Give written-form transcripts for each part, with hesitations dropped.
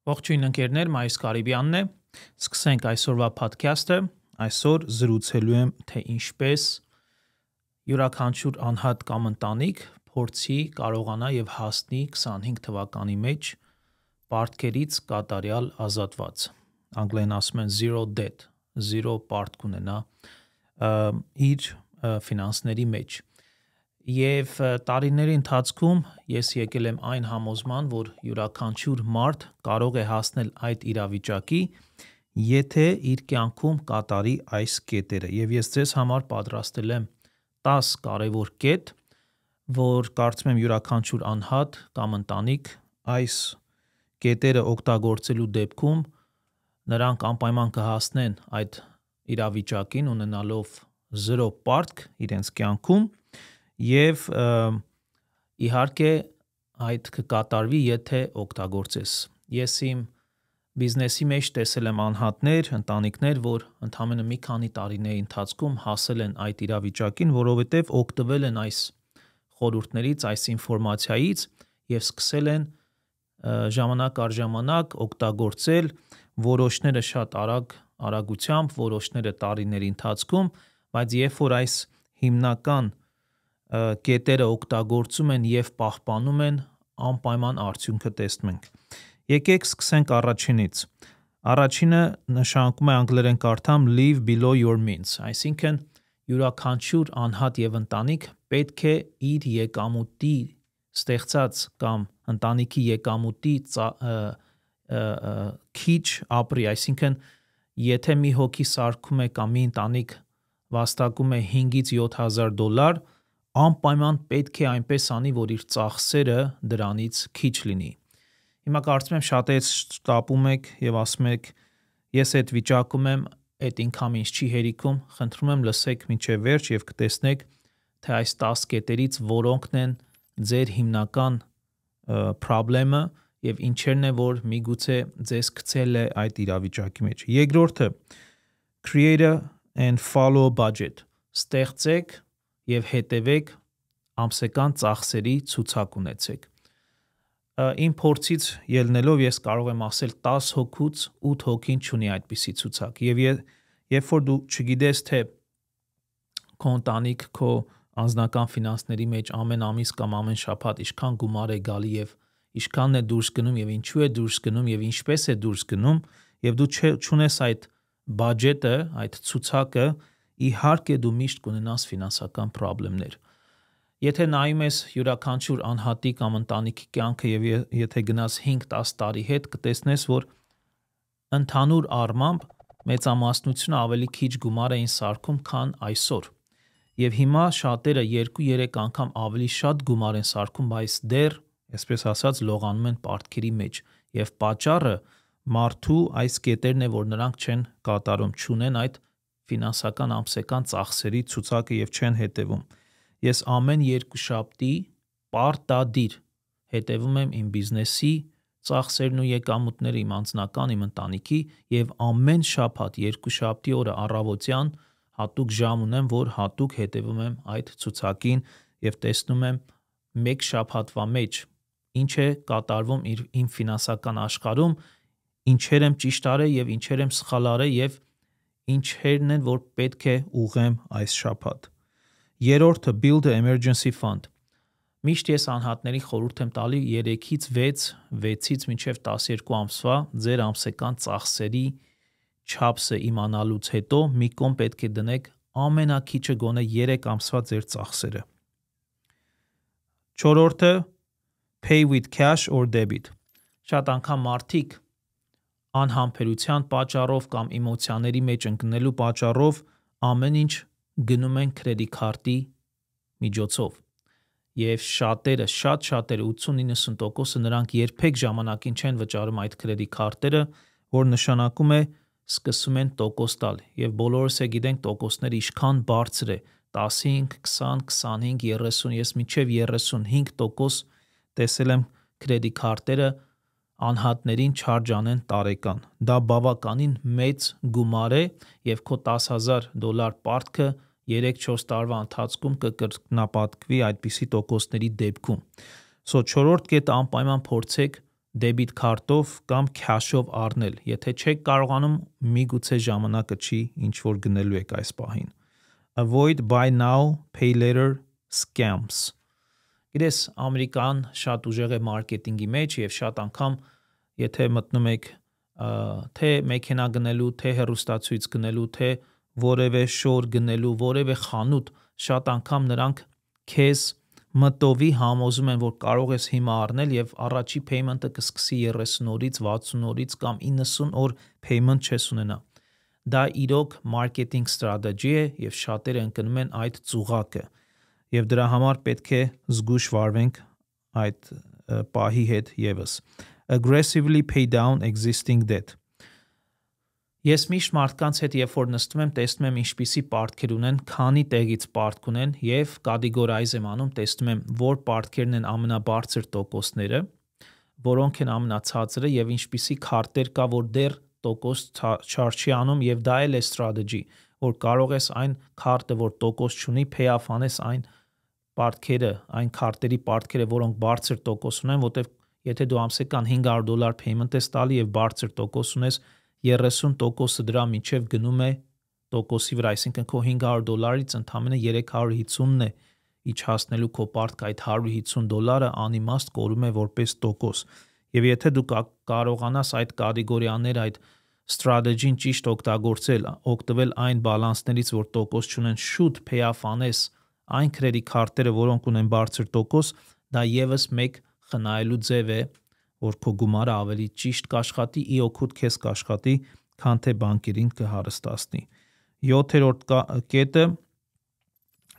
Ողջույն ընկերներ, Մայիս Կարիբյանն է։ Սկսենք այսօրվա podcast-ը։ Այսօր զրուցելու եմ, թե ինչպես յուրաքանչյուր անհատ կամ ընտանիք փորձի կարողանա եւ հասնի 25 թվականի մեջ պարտքերից կատարյալ ազատված։ Անգլերեն ասում են zero debt, zero պարտք ունենա իր ֆինանսների մեջ։ Եվ տարիների ընթացքում ես եկել եմ այն համոզման, որ յուրաքանչյուր մարդ կարող է հասնել այդ իրավիճակի, եթե իր կյանքում կատարի այս կետերը։ Եվ ես ձեզ համար պատրաստել եմ 10 կարևոր կետ, որ կարծում եմ յուրաքանչյուր անհատ կամ ընտանիք այս կետերը օգտագործելու դեպքում նրանք անպայման կհասնեն այդ իրավիճակին ունենալով 0 պարտք իրենց կյանքում և իհարկե այդ կկատարվի, եթե օգտագործես։ Ես իմ բիզնեսի մեջ տեսել եմ անհատներ, ընտանիքներ, որ ընդամենը մի քանի տարիների ընթացքում հասել են այդ իրավիճակին, որովհետև օգտվել են այս խորհուրդներից, այս ինֆորմացիայից և սկսել են ժամանակ առ ժամանակ օգտագործել, որոշները շատ արագությամբ, որոշները տարիների ընթացքում, բայց երբ որ այս հիմնական կետերը օգտագործում են և պահպանում են, անպայման արդյունքը տեսնում ենք։ Եկեք սկսենք առաջինից։ Առաջինը նշանակում է անգլերեն կարդամ live below your means, այսինքն յուրաքանչյուր անհատ և ընտանիք պետք է իր եկամուտի ստեղծած կամ ընտանիքի եկամուտի քիչ ապրի, այսինքն եթե մի հոգի սարքում է կամ մի ընտանիք վաստակում է $5,000-7,000, անպայման պետք է այնպես անի, որ իր ծախսերը դրանից քիչ լինի։ Հիմա կարծում եմ շատերից շտապում եք և ասում եք, ես այդ վիճակում եմ, այդ income ինձ չի հերիքում, խնդրում եմ լսեք մինչև վերջ և կտեսնեք, թե այս 10 կետերից որոնքն են ձեր հիմնական պրոբլեմը և ինչերն է, որ միգուցե ձեզ գցել է այդ իրավիճակի մեջ։ Երկրորդը create and follow budget, ստեղծեք և հետևեք ամսական ծախսերի ցուցակ ունեցեք։ Իմ փորձից ելնելով ես կարող եմ ասել 10 հոգուց 8 հոգին չունի այդպիսի ցուցակ և երբ որ դու չգիտես, թե քո ընտանիք քո անձնական ֆինանսների մեջ ամեն ամիս կամ ամեն շաբաթ ինչքան գումար է գալի և ինչքանն է դուրս գնում և ինչու է դուրս գնում և ինչպես է դուրս գնում և դու չունես այդ բաջետը, այդ ցուցակը, իհարկե դու միշտ կունենաս ֆինանսական պրոբլեմներ։ Եթե նայում ես յուրաքանչյուր անհատի կամ ընտանիքի կյանքը և եթե գնաս 5-10 տարի հետ, կտեսնես, որ ընդհանուր առմամբ մեծամասնությունը ավելի քիչ գումար էին սարքում, քան այսօր։ Եվ հիմա շատերը 2-3 անգամ ավելի շատ գումար են սարքում, բայց դեռ, այսպես ասած, լողանում են պարտքերի մեջ։ Եվ պատճառը մարդու այս կետերն է, որ նրանք չեն կատարում, չունեն այդ ֆինանսական ամսական ծախսերի ցուցակը և չեն հետևում։ Ես ամեն երկուշաբթի պարտադիր հետևում եմ իմ բիզնեսի ծախսերն ու եկամուտները, իմ անձնական, իմ ընտանիքի և ամեն շաբաթ երկուշաբթի օրը առավոտյան հատուկ ժամ ունեմ, որ հատուկ հետևում եմ այդ ցուցակին և տեսնում եմ մեկ շաբաթվա մեջ ինչ է կատարվում իմ ֆինանսական աշխարհում, ինչեր եմ ճիշտ արել և ինչեր եմ սխալ արել և ինչերն են, որ պետք է ուղղեմ այս շաբաթ։ Երրորդը build an emergency fund։ Միշտ ես անհատներին խորհուրդ եմ տալի 3-ից 6, 6-ից մինչև 12 ամսվա ձեր ամսական ծախսերի չափսը իմանալուց հետո մի կողմ պետք է դնեք ամենաքիչը գոնե 3 ամսվա ձեր ծախսերը։ Չորրորդը pay with cash or debit։ Շատ անգամ մարդիկ անհամբերության պատճառով կամ էմոցիաների մեջ ընկնելու պատճառով ամեն ինչ գնում են credit card-ի միջոցով և շատերը, շատ շատերը 80-90%-ը նրանք երբեք ժամանակին չեն վճարում այդ credit card-երը, որ նշանակում է սկսում են տոկոս տալ և բոլորս է գիտենք տոկոսները ինչքան բարձր է 15, 20, 25, 30, ես մինչև 35% տեսել եմ credit card-երը անհատներին չարժ անեն տարեկան։ Դա բավականին մեծ գումար է և քո $10,000 պարտքը 3-4 տարվա ընթացքում կկրկնապատկվի այդպիսի տոկոսների դեպքում։ Չորրորդ կետը անպայման փորձեք դեբիտ քարտով կամ cash-ով առնել։ Եթե չեք կարողանում, միգուցե ժամանակը չի, ինչ որ գնելու եք այս պահին։ Avoid buy now, pay later scams։ Գիտես, Ամերիկան շատ ուժեղ է մարքեթինգի մեջ եւ շատ անգամ եթե մտնում եք թե մեքենա գնելու, թե հեռուստացույց գնելու, թե որևէ շոր գնելու, որևէ խանութ, շատ անգամ նրանք քեզ մտովի համոզում են, որ կարող ես հիմա առնել եւ առաջի payment-ը կսկսի 30 օրից, 60 օրից կամ 90 օր payment չես ունենա։ Դա իրոք marketing strategy է եւ շատերը ընկնում են այդ ծուղակը։ Եվ դրա համար պետք է զգույշ վարվենք այդ պահի հետ եւս։ Aggressively pay down existing debt։ Ես միշտ մարդկանց հետ երբ որ նստում եմ, տեսնում եմ ինչպիսի պարտքեր ունեն, քանի տեղից պարտք ունեն եւ կատեգորիայզ եմ անում, տեսնում եմ որ պարտքերն են ամենաբարձր տոկոսները, որոնք են ամենացածրը եւ ինչպիսի քարտեր կա, որ դեռ տոկոս չարժի անում եւ դա էլ է strategy, որ կարող ես այն քարտը, որ տոկոս չունի, pay off անես այն պարտքերը, այն քարտերի պարտքերը, որոնք բարձր տոկոս ունեն, որտեվ եթե դու ամսական $500 payment ես տալի եւ բարձր տոկոս ունես 30% դրա միջև գնում է տոկոսի վրա, այսինքն քո $500-ից ընդամենը $350-ն է իջհասնելու քո պարտք, այդ $150 անիմաստ կորում է որպես տոկոս։ Եվ եթե դու կարողանաս այդ կատեգորիաները, այդ strategy-ն ճիշտ օգտագործել, օգտվել այն բալանսներից, որ տոկոս չունեն, շուտ pay off անես այն credit card-երը, որոնք ունեն բարձր տոկոս, դա եւս մեկ խնայելու ձև է, որ քո գումարը ավելի ճիշտ կաշխատի, իօգուտ քեզ կաշխատի, քան թե բանկերին կհարստացնի։ 7-րդ կետը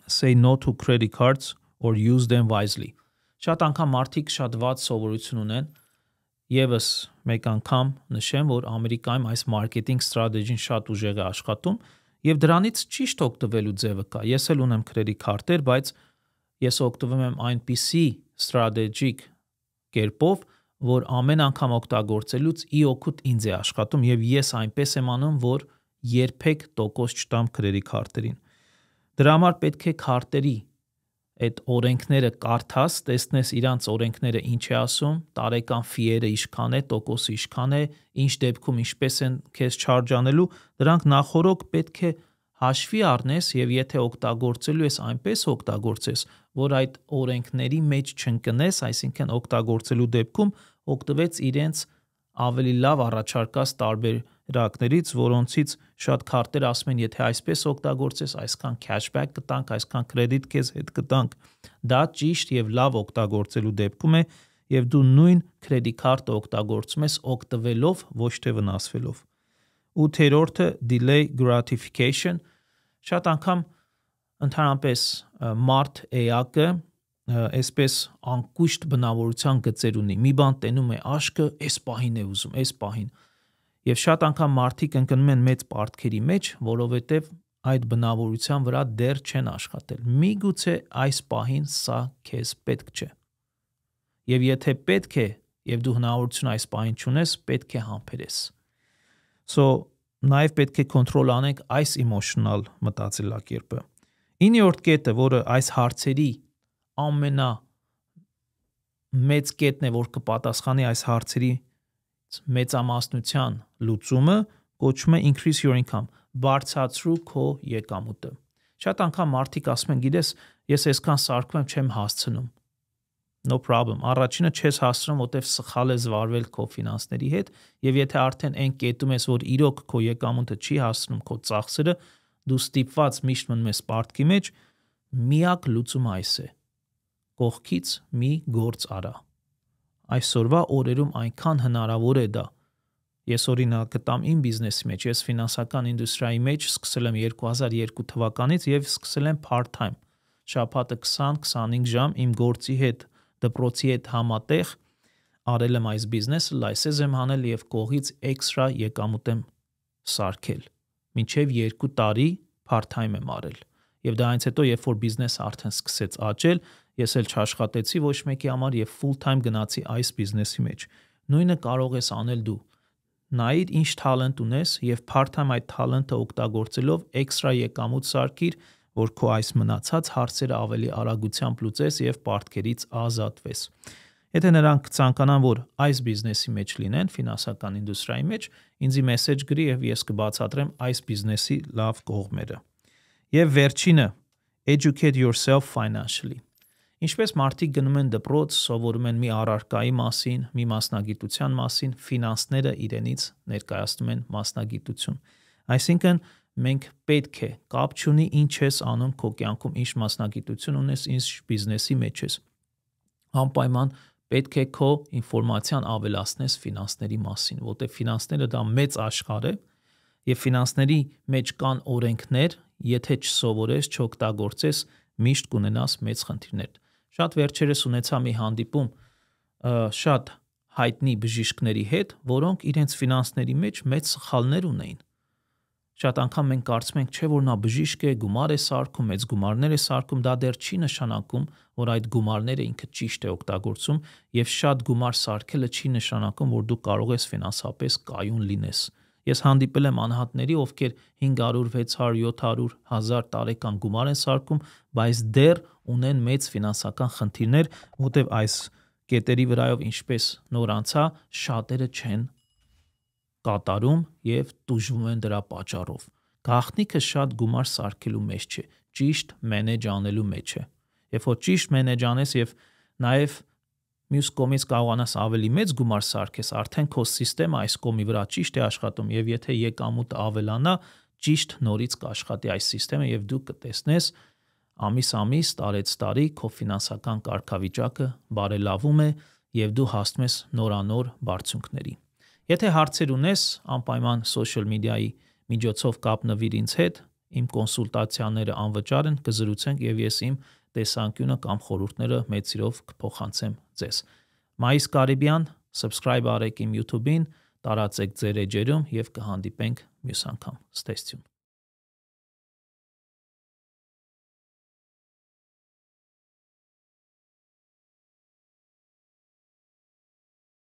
say no to credit cards or use them wisely։ Շատ անգամ մարդիկ շատ վատ սովորություն ունեն, եւս մեկ անգամ նշեմ, որ Ամերիկայում այս marketing strategy-ն շատ ուժեղ է աշխատում եւ դրանից ճիշտ օգտվելու ձևը կա։ Ես էլ ունեմ credit card-եր, բայց ես օգտվում եմ այնպիսի strategic կերպով, որ ամեն անգամ օգտագործելուց իօգուտ ինձ է աշխատում եւ ես այնպես եմ անում, որ երբեք տոկոս չտամ credit card-երին։ Դրա համար պետք է քարտերի այդ օրենքները կարդաս, տեսնես իրանց օրենքները ինչ է ասում, տարեկան ֆիերը ինչքան է, տոկոսը ինչքան է, ինչ դեպքում ինչպես են քեզ չարժանելու, դրանք նախորոք պետք է հաշվի առնես եւ եթե օգտագործելու ես այնպես օգտագործես, որ այդ օրենքների մեջ չընկնես, այսինքն օգտագործելու դեպքում օգտվեց իրենց ավելի լավ առաջարկած տարբերակներից, որոնցից շատ քարտեր ասում են, եթե այսպես օգտագործես, այսքան cashback կտանք, այսքան credit քեզ հետ կտանք։ Դա ճիշտ եւ լավ օգտագործելու դեպքում է եւ դու նույն credit card-ը օգտագործում ես օգտվելով, ոչ թե վնասվելով։ 8-րդը delay gratification։ Շատ անգամ ընդհանրապես մարդ էակը այսպես անկուշտ բնավորության գծեր ունի։ Մի բան տենում է աշկը, այս պահին է ուզում, այս պահին։ Եվ շատ անգամ մարդիկ ընկնում են մեծ պարտքերի մեջ, որովհետև այդ բնավորության վրա դեռ չեն աշխատել։ Միգուցե այս պահին սա քեզ պետք չէ։ Եվ եթե պետք է, եւ դու հնարավորություն այս պահին չունես, պետք է համբերես։ Նաև պետք է կոնտրոլ անենք այս emotional մտածելակերպը։ 9-րդ կետը, որը այս հարցերի ամենա մեծ կետն է, որ կպատասխանի այս հարցերի մեծամասնության լուծումը, կոչվում է increase your income, բարձրացրու քո եկամուտը։ Շատ անգամ մարդիկ ասում են, գիտես, ես այսքան սարքում եմ, չեմ հասցնում։ No problem։ Առաջինը չես հասցնում, որտեվ սխալ ես վարվել քո ֆինանսների հետ, եւ եթե արդեն այն կետում ես, որ իրոք քո եկամուտը չի հասցնում քո ծախսերը, դու ստիպված միշտ մնում ես պարտքի մեջ, միակ լուծումը այս է։ Կողքից մի գործ արա։ Այսօրվա օրերում այնքան հնարավոր է դա։ Ես օրինակ տամ իմ բիզնեսի մեջ, ես ֆինանսական ինդուստրիայի մեջ սկսել եմ 2002 թվականից եւ սկսել եմ part-time։ Շաբաթը 20-25 ժամ իմ գործի հետ, դպրոցի հետ համատեղ արել եմ այս բիզնեսը, լայսենս եմ հանել եւ կողից էքստրա եկամուտ եմ սարքել։ Մինչեւ 2 տարի part-time եմ արել։ Եվ դա այնց հետո, երբ որ բիզնեսը արդեն սկսեց աճել, ես էլ չաշխատեցի ոչ մեկի համար եւ full-time գնացի այս բիզնեսի մեջ։ Նույնը կարող ես անել դու։ Նայիր ինչ talent ունես եւ part-time այդ talent-ը օգտագործելով էքստրա եկամուտ սարքիր, որ քո այս մնացած հարցերը ավելի արագությամբ լուծես եւ պարտքերից ազատվես։ Եթե նրանք ցանկանան, որ այս բիզնեսի մեջ լինեն, ֆինանսական ինդուստրիայի մեջ, ինձի մեսեջ գրի եւ ես կբացատրեմ այս բիզնեսի լավ կողմերը։ Եվ վերջինը, educate yourself financially։ Ինչպես մարդիկ գնում են դպրոց, սովորում են մի առարկայի մասին, մի մասնագիտության մասին, ֆինանսները իրենից ներկայացնում են մասնագիտություն։ Այսինքն մենք պետք է կապ չունի ինչ ես անում քո կյանքում, ինչ մասնագիտություն ունես, ինչ բիզնեսի մեջ ես։ Անպայման պետք է քո ինֆորմացիան ավելացնես ֆինանսների մասին, որտեղ ֆինանսները դա մեծ աշխարհ է եւ ֆինանսների մեջ կան օրենքներ, եթե չսովորես, չօգտագործես, միշտ կունենաս մեծ խնդիրներ։ Շատ վերջերս ունեցա մի հանդիպում շատ հայտնի բժիշկների հետ, որոնք իրենց ֆինանսների մեջ մեծ սխալներ ունեին։ Շատ անգամ մենք կարծում ենք, չէ՞ որ նա բժիշկ է, գումար է սարքում, մեծ գումարներ է սարքում, դա դեռ չի նշանակում, որ այդ գումարները ինքը ճիշտ է օգտագործում, եւ շատ գումար սարքելը չի նշանակում, որ դու կարող ես ֆինանսապես կայուն լինես։ Ես հանդիպել եմ անհատների, ովքեր 500, 600, 700, 1000 տարեկան գումար են սարքում, բայց դեռ ունեն մեծ ֆինանսական խնդիրներ, որտեղ այս կետերի վրայով ինչպես նոր անցա, շատերը չեն կատարում եւ տուժվում են դրա պատճառով։ Գաղտնիքը շատ գումար սարքելու մեջ չէ, ճիշտ մենեջ անելու մեջ է։ Երբ որ ճիշտ մենեջ անես եւ նաեւ մյուս կողմից կարողանաս ավելի մեծ գումար սարքես, արդեն քո համակարգը այս կողմի վրա ճիշտ է աշխատում եւ եթե եկամուտը ավելանա, ճիշտ նորից կաշխատի այս համակարգը եւ դու կտեսնես ամիս, տարի քո ֆինանսական կարգավիճակը բարելավում է եւ դու հասնում ես նորանոր բարձունքների։ Եթե հարցեր ունես, անպայման social media-ի միջոցով կապնվիր ինձ հետ, իմ կոնսուլտացիաները անվճար են, կզրուցենք եւ ես իմ տեսանկյունը կամ խորհուրդները մեծ սիրով կփոխանցեմ ձեզ։ Մայիս Կարիբյան, subscribe արեք իմ YouTube-ին, տարածեք ձեր էջերում եւ կհանդիպենք մյուս անգամ։ Stay tuned։